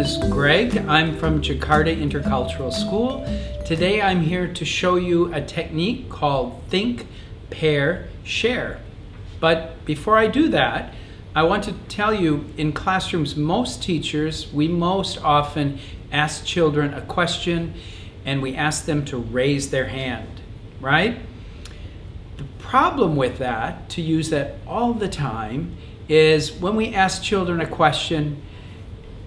is Greg. I'm from Jakarta Intercultural School. Today I'm here to show you a technique called think, pair, share. But before I do that, I want to tell you, in classrooms, most teachers, we most often ask children a question and we ask them to raise their hand, right? The problem with that, to use that all the time, is when we ask children a question,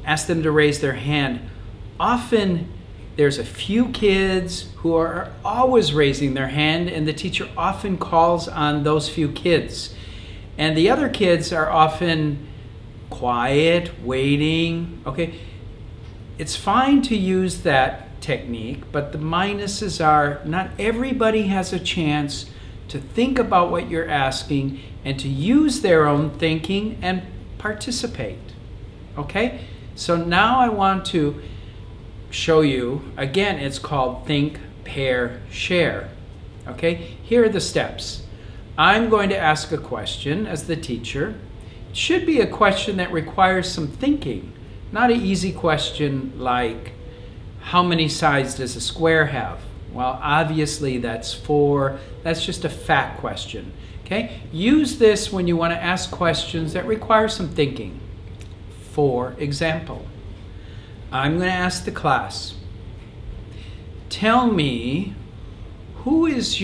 ask them to raise their hand, often there's a few kids who are always raising their hand, and the teacher often calls on those few kids. And the other kids are often quiet, waiting, okay? It's fine to use that technique, but the minuses are not everybody has a chance to think about what you're asking and to use their own thinking and participate, okay? So now I want to show you, again, it's called think, pair, share, okay? Here are the steps. I'm going to ask a question as the teacher. It should be a question that requires some thinking, not an easy question like, how many sides does a square have? Well, obviously that's 4. That's just a fact question, okay? Use this when you want to ask questions that require some thinking. For example, I'm going to ask the class, tell me who is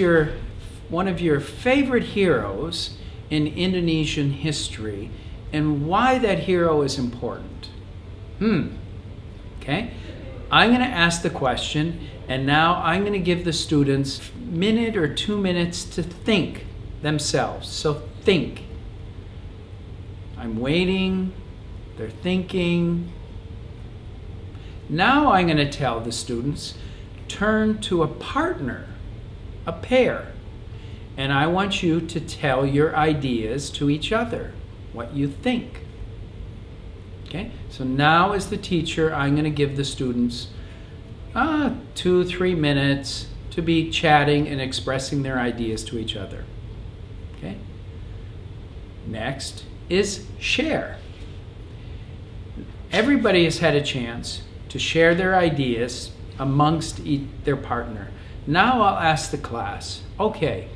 one of your favorite heroes in Indonesian history and why that hero is important. Okay? I'm going to ask the question, and now I'm going to give the students a minute or 2 minutes to think themselves. So think. I'm waiting. They're thinking. Now I'm going to tell the students, turn to a partner, a pair, and I want you to tell your ideas to each other, what you think. Okay? So now as the teacher, I'm going to give the students 2-3 minutes to be chatting and expressing their ideas to each other. Okay? Next is share. Everybody has had a chance to share their ideas amongst their partner. Now I'll ask the class, okay,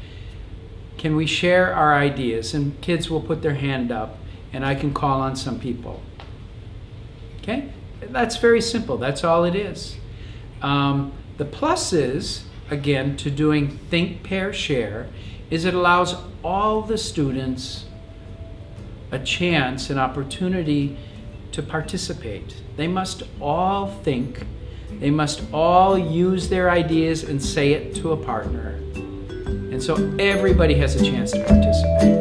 can we share our ideas? And kids will put their hand up and I can call on some people. Okay? That's very simple. That's all it is. The plus is, again, to doing think, pair, share, is it allows all the students a chance, an opportunity to participate. They must all think, they must all use their ideas and say it to a partner. And so everybody has a chance to participate.